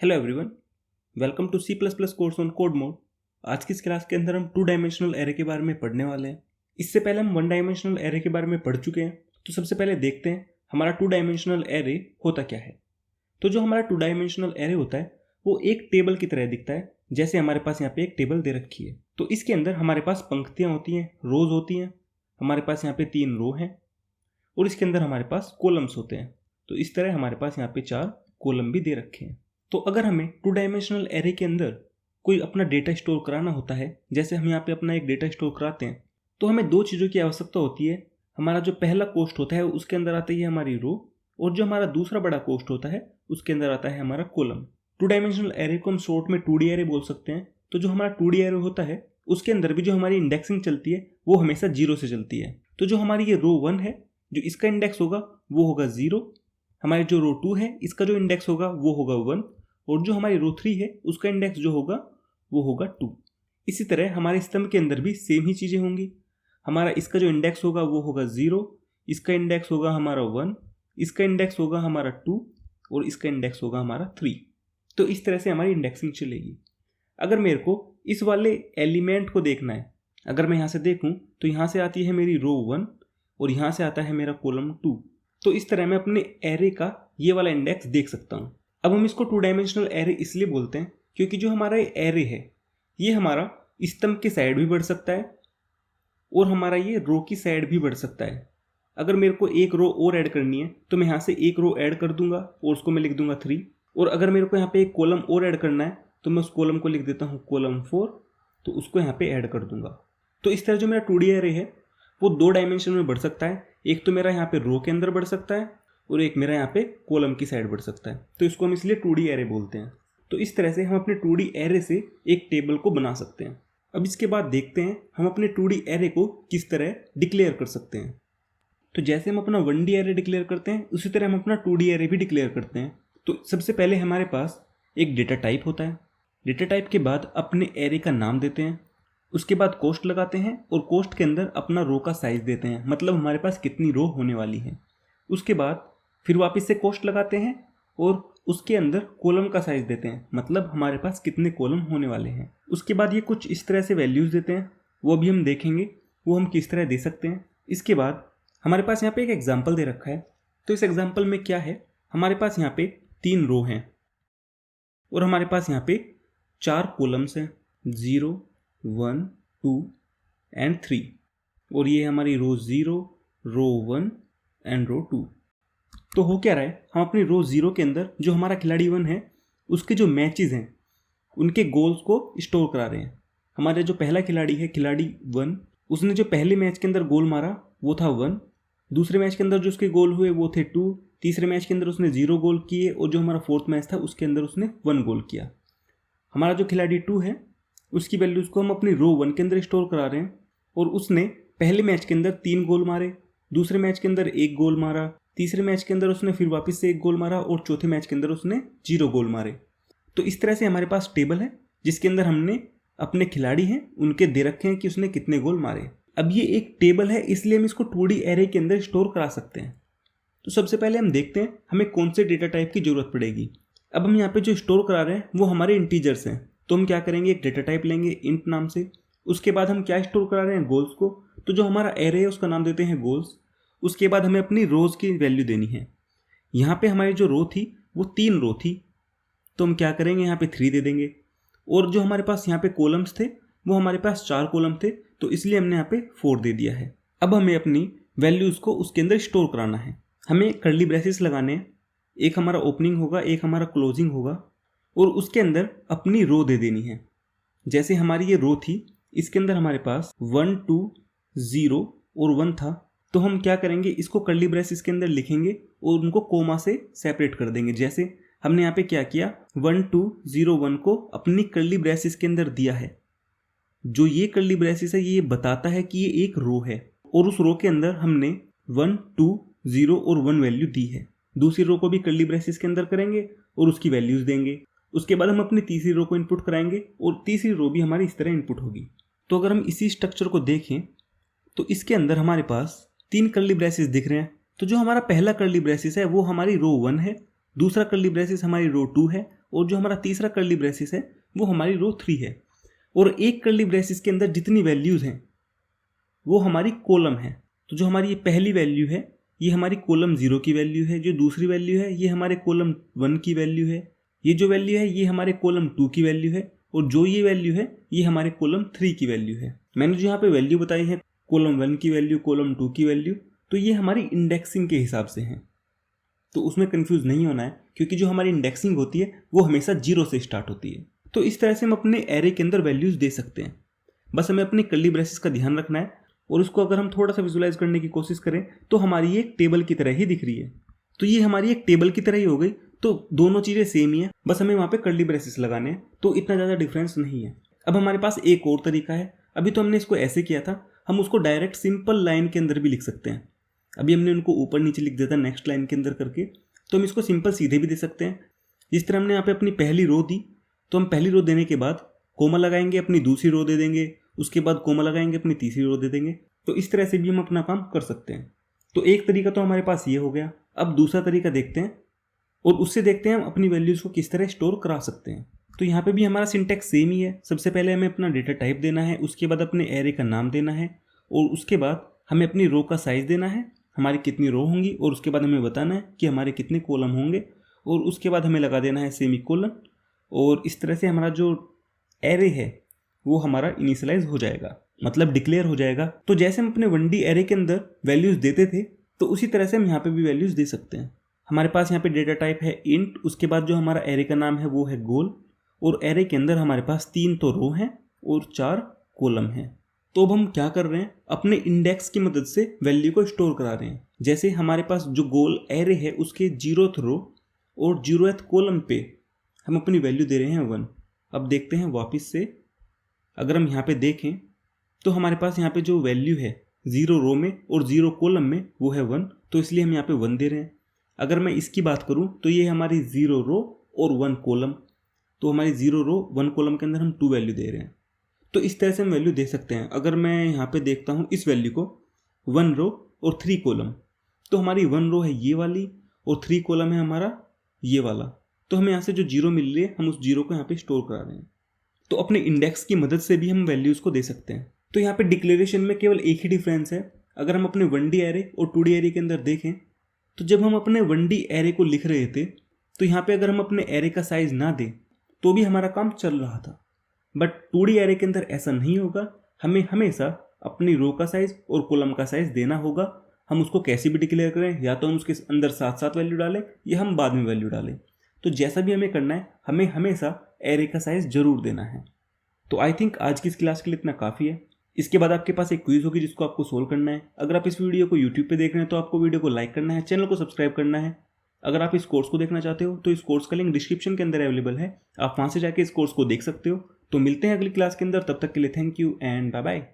Hello everyone, welcome to C++ course on Code Mode. आज की इस क्लास के अंदर हम 2 डायमेंशनल एरे के बारे में पढ़ने वाले हैं। इससे पहले हम 1 डायमेंशनल एरे के बारे में पढ़ चुके हैं। तो सबसे पहले देखते हैं हमारा 2 डायमेंशनल एरे होता क्या है। तो जो हमारा 2 डायमेंशनल एरे होता है वो एक टेबल की तरह दिखता है। जैसे हमारे पास यहाँ पे एक टेबल दे रखी है, तो इसके अंदर हमारे पास पंक्तियाँ होती हैं, रोज होती हैं। हमारे पास यहाँ पे 3 रो हैं और इसके अंदर हमारे पास कॉलम्स होते हैं। तो इस तरह हमारे पास यहाँ पे 4 कॉलम भी दे रखे हैं। तो अगर हमें 2 डायमेंशनल एरे के अंदर कोई अपना डेटा स्टोर कराना होता है, जैसे हम यहाँ पे अपना एक डेटा स्टोर कराते हैं, तो हमें 2 चीज़ों की आवश्यकता होती है। हमारा जो पहला कोष्ठ होता है उसके अंदर आती है हमारी रो, और जो हमारा दूसरा बड़ा कोष्ठ होता है उसके अंदर आता है हमारा कॉलम। 2 डायमेंशनल एरे को हम शॉर्ट में 2D एरे बोल सकते हैं। तो जो हमारा 2D एरे होता है उसके अंदर भी जो हमारी इंडेक्सिंग चलती है वो हमेशा 0 से चलती है। तो जो हमारी ये रो 1 है, जो इसका इंडेक्स होगा वो होगा 0। हमारी जो रो 2 है इसका जो इंडेक्स होगा वो होगा 1, और जो हमारी रो 3 है उसका इंडेक्स जो होगा वो होगा 2। इसी तरह हमारे स्तंभ के अंदर भी सेम ही चीज़ें होंगी। हमारा इसका जो इंडेक्स होगा वो होगा 0, इसका इंडेक्स होगा हमारा 1, इसका इंडेक्स होगा हमारा 2, और इसका इंडेक्स होगा हमारा 3। तो इस तरह से हमारी इंडेक्सिंग चलेगी। अगर मेरे को इस वाले एलिमेंट को देखना है, अगर मैं यहाँ से देखूँ तो यहाँ से आती है मेरी रो 1 और यहाँ से आता है मेरा कॉलम 2। तो इस तरह मैं अपने एरे का ये वाला इंडेक्स देख सकता हूँ। अब हम इसको 2 डायमेंशनल एरे इसलिए बोलते हैं क्योंकि जो हमारा एरे है ये हमारा स्तंभ के साइड भी बढ़ सकता है और हमारा ये रो की साइड भी बढ़ सकता है। अगर मेरे को एक रो और ऐड करनी है तो मैं यहाँ से एक रो ऐड कर दूंगा और उसको मैं लिख दूंगा 3। और अगर मेरे को यहाँ पे एक कॉलम और ऐड करना है तो मैं उस कॉलम को लिख देता हूँ कॉलम 4, तो उसको यहाँ पे ऐड कर दूंगा। तो इस तरह जो मेरा 2D एरे है वो 2 डायमेंशन में बढ़ सकता है। एक तो मेरा यहाँ पे रो के अंदर बढ़ सकता है और एक मेरा यहाँ पे कॉलम की साइड बढ़ सकता है। तो इसको हम इसलिए 2D एरे बोलते हैं। तो इस तरह से हम अपने 2D एरे से एक टेबल को बना सकते हैं। अब इसके बाद देखते हैं हम अपने 2D एरे को किस तरह डिक्लेयर कर सकते हैं। तो जैसे हम अपना 1D एरे डिक्लेयर करते हैं उसी तरह हम अपना 2D एरे भी डिक्लेयर करते हैं। तो सबसे पहले हमारे पास एक डेटा टाइप होता है। डेटा टाइप के बाद अपने एरे का नाम देते हैं, उसके बाद कोष्ठ लगाते हैं और कोष्ठ के अंदर अपना रो का साइज देते हैं, मतलब हमारे पास कितनी रो होने वाली है। उसके बाद फिर वापस से कोष्ठ लगाते हैं और उसके अंदर कॉलम का साइज देते हैं, मतलब हमारे पास कितने कॉलम होने वाले हैं। उसके बाद ये कुछ इस तरह से वैल्यूज़ देते हैं, वो भी हम देखेंगे वो हम किस तरह दे सकते हैं। इसके बाद हमारे पास यहाँ पे एक एग्जाम्पल दे रखा है। तो इस एग्जाम्पल में क्या है, हमारे पास यहाँ पे 3 रो हैं और हमारे पास यहाँ पे 4 कॉलम्स हैं, 0, 1, 2 एंड 3। और ये हमारी रो 0, रो 1 एंड रो 2। तो हो क्या रहा है, हम अपनी रो 0 के अंदर जो हमारा खिलाड़ी 1 है उसके जो मैचेस हैं उनके गोल्स को स्टोर करा रहे हैं। हमारे जो पहला खिलाड़ी है, खिलाड़ी 1, उसने जो पहले मैच के अंदर गोल मारा वो था 1, दूसरे मैच के अंदर जो उसके गोल हुए वो थे 2, तीसरे मैच के अंदर उसने 0 गोल किए और जो हमारा 4th मैच था उसके अंदर उसने 1 गोल किया। हमारा जो खिलाड़ी 2 है उसकी वैल्यूज़ को हम अपनी रो 1 के अंदर स्टोर करा रहे हैं और उसने पहले मैच के अंदर 3 गोल मारे, दूसरे मैच के अंदर 1 गोल मारा, तीसरे मैच के अंदर उसने फिर वापस से 1 गोल मारा और चौथे मैच के अंदर उसने 0 गोल मारे। तो इस तरह से हमारे पास टेबल है जिसके अंदर हमने अपने खिलाड़ी हैं उनके दे रखे हैं कि उसने कितने गोल मारे। अब ये एक टेबल है इसलिए हम इसको 2D एरे के अंदर स्टोर करा सकते हैं। तो सबसे पहले हम देखते हैं हमें कौन से डेटा टाइप की ज़रूरत पड़ेगी। अब हम यहाँ पे जो स्टोर करा रहे हैं वो हमारे इंटीजर्स हैं। तो हम क्या करेंगे, एक डेटा टाइप लेंगे इंट नाम से। उसके बाद हम क्या स्टोर करा रहे हैं, गोल्स को। तो जो हमारा एरे है उसका नाम देते हैं गोल्स। उसके बाद हमें अपनी रोज़ की वैल्यू देनी है। यहाँ पे हमारी जो रो थी वो 3 रो थी, तो हम क्या करेंगे, यहाँ पे 3 दे देंगे। और जो हमारे पास यहाँ पे कॉलम्स थे वो हमारे पास 4 कॉलम थे, तो इसलिए हमने यहाँ पे 4 दे दिया है। अब हमें अपनी वैल्यूज़ को उसके अंदर स्टोर कराना है। हमें कर्ली ब्रेसेस लगाने हैं, एक हमारा ओपनिंग होगा एक हमारा क्लोजिंग होगा, और उसके अंदर अपनी रो दे देनी है। जैसे हमारी ये रो थी इसके अंदर हमारे पास 1, 2, 0 और 1 था, तो हम क्या करेंगे, इसको कर्ली ब्रेसेस के अंदर लिखेंगे और उनको कोमा से सेपरेट कर देंगे। जैसे हमने यहाँ पे क्या किया, 1, 2, 0, 1 को अपनी कर्ली ब्रेसेस के अंदर दिया है। जो ये कर्ली ब्रेसेस है ये बताता है कि ये एक रो है और उस रो के अंदर हमने 1, 2, 0 और 1 वैल्यू दी है। दूसरी रो को भी कर्ली ब्रेसेस के अंदर करेंगे और उसकी वैल्यूज़ देंगे। उसके बाद हम अपनी तीसरी रो को इनपुट कराएंगे और तीसरी रो भी हमारी इस तरह इनपुट होगी। तो अगर हम इसी स्ट्रक्चर को देखें तो इसके अंदर हमारे पास 3 कर्ली ब्रेसेस दिख रहे हैं। तो जो हमारा पहला कर्ली ब्रेसेस है वो हमारी रो 1 है, दूसरा कर्ली ब्रेसेस हमारी रो 2 है और जो हमारा तीसरा कर्ली ब्रेसिस है वो हमारी रो 3 है। और एक कर्ली ब्रेसिस के अंदर जितनी वैल्यूज़ हैं वो हमारी कॉलम है। तो जो हमारी ये पहली वैल्यू है ये हमारी कॉलम 0 की वैल्यू है, जो दूसरी वैल्यू है ये हमारे कॉलम 1 की वैल्यू है, ये जो वैल्यू है ये हमारे कॉलम 2 की वैल्यू है, और जो ये वैल्यू है ये हमारे कॉलम 3 की वैल्यू है। मैंने जो यहाँ पे वैल्यू बताई है कॉलम 1 की वैल्यू, कॉलम 2 की वैल्यू, तो ये हमारी इंडेक्सिंग के हिसाब से हैं। तो उसमें कंफ्यूज नहीं होना है क्योंकि जो हमारी इंडेक्सिंग होती है वो हमेशा 0 से स्टार्ट होती है। तो इस तरह से हम अपने एरे के अंदर वैल्यूज दे सकते हैं। बस हमें अपनी कर्ली ब्रेसेस का ध्यान रखना है, और उसको अगर हम थोड़ा सा विजुलाइज करने की कोशिश करें तो हमारी एक टेबल की तरह ही दिख रही है। तो ये हमारी एक टेबल की तरह ही हो गई। तो दोनों चीज़ें सेम ही है, बस हमें वहाँ पे कर्ली ब्रेसेस लगाने हैं, तो इतना ज़्यादा डिफरेंस नहीं है। अब हमारे पास एक और तरीका है। अभी तो हमने इसको ऐसे किया था, हम उसको डायरेक्ट सिंपल लाइन के अंदर भी लिख सकते हैं। अभी हमने उनको ऊपर नीचे लिख दिया था नेक्स्ट लाइन के अंदर करके, तो हम इसको सिंपल सीधे भी दे सकते हैं। जिस तरह हमने यहाँ पे अपनी पहली रो दी, तो हम पहली रो देने के बाद कोमा लगाएंगे, अपनी दूसरी रो दे देंगे, उसके बाद कोमा लगाएंगे, अपनी तीसरी रो दे देंगे। तो इस तरह से भी हम अपना काम कर सकते हैं। तो एक तरीका तो हमारे पास ये हो गया। अब दूसरा तरीका देखते हैं, और उससे देखते हैं हम अपनी वैल्यूज़ को किस तरह स्टोर करा सकते हैं। तो यहाँ पे भी हमारा सिंटैक्स सेम ही है। सबसे पहले हमें अपना डेटा टाइप देना है, उसके बाद अपने एरे का नाम देना है, और उसके बाद हमें अपनी रो का साइज़ देना है, हमारी कितनी रो होंगी, और उसके बाद हमें बताना है कि हमारे कितने कॉलम होंगे, और उसके बाद हमें लगा देना है सेमीकोलन। और इस तरह से हमारा जो एरे है वो हमारा इनिशियलाइज हो जाएगा, मतलब डिक्लेयर हो जाएगा। तो जैसे हम अपने 1D एरे के अंदर वैल्यूज़ देते थे, तो उसी तरह से हम यहाँ पे भी वैल्यूज़ दे सकते हैं। हमारे पास यहाँ पे डेटा टाइप है इंट, उसके बाद जो हमारा एरे का नाम है वो है गोल, और एरे के अंदर हमारे पास 3 तो रो हैं और 4 कॉलम हैं। तो अब हम क्या कर रहे हैं, अपने इंडेक्स की मदद से वैल्यू को स्टोर करा रहे हैं। जैसे हमारे पास जो गोल एरे है उसके 0th रो और 0th कॉलम पे हम अपनी वैल्यू दे रहे हैं 1। अब देखते हैं वापस से, अगर हम यहाँ पे देखें तो हमारे पास यहाँ पे जो वैल्यू है 0 रो में और 0 कॉलम में वो है 1, तो इसलिए हम यहाँ पे 1 दे रहे हैं। अगर मैं इसकी बात करूँ तो ये हमारी 0 रो और 1 कॉलम, तो हमारी 0 रो 1 कॉलम के अंदर हम 2 वैल्यू दे रहे हैं। तो इस तरह से हम वैल्यू दे सकते हैं। अगर मैं यहाँ पे देखता हूँ इस वैल्यू को 1 रो और 3 कॉलम, तो हमारी 1 रो है ये वाली और 3 कॉलम है हमारा ये वाला। तो हमें यहाँ से जो 0 मिल रही है हम उस 0 को यहाँ पे स्टोर करा रहे हैं। तो अपने इंडेक्स की मदद से भी हम वैल्यूज़ को दे सकते हैं। तो यहाँ पे डिक्लेरेशन में केवल एक ही डिफरेंस है। अगर हम अपने 1D एरे और 2D एरे के अंदर देखें तो जब हम अपने 1D एरे को लिख रहे थे तो यहाँ पे अगर हम अपने एरे का साइज ना दें तो भी हमारा काम चल रहा था, बट 2D एरे के अंदर ऐसा नहीं होगा। हमें हमेशा अपनी रो का साइज और कॉलम का साइज देना होगा। हम उसको कैसे भी डिक्लेयर करें, या तो हम उसके अंदर साथ साथ वैल्यू डालें या हम बाद में वैल्यू डालें। तो जैसा भी हमें करना है, हमें हमेशा एरे का साइज जरूर देना है। तो आई थिंक आज की इस क्लास के लिए इतना काफ़ी है। इसके बाद आपके पास एक क्विज होगी जिसको आपको सोल्व करना है। अगर आप इस वीडियो को यूट्यूब पे देख रहे हैं तो आपको वीडियो को लाइक करना है, चैनल को सब्सक्राइब करना है। अगर आप इस कोर्स को देखना चाहते हो तो इस कोर्स का लिंक डिस्क्रिप्शन के अंदर अवेलेबल है, आप वहाँ से जाके इस कोर्स को देख सकते हो। तो मिलते हैं अगली क्लास के अंदर, तब तक के लिए thank you and bye bye.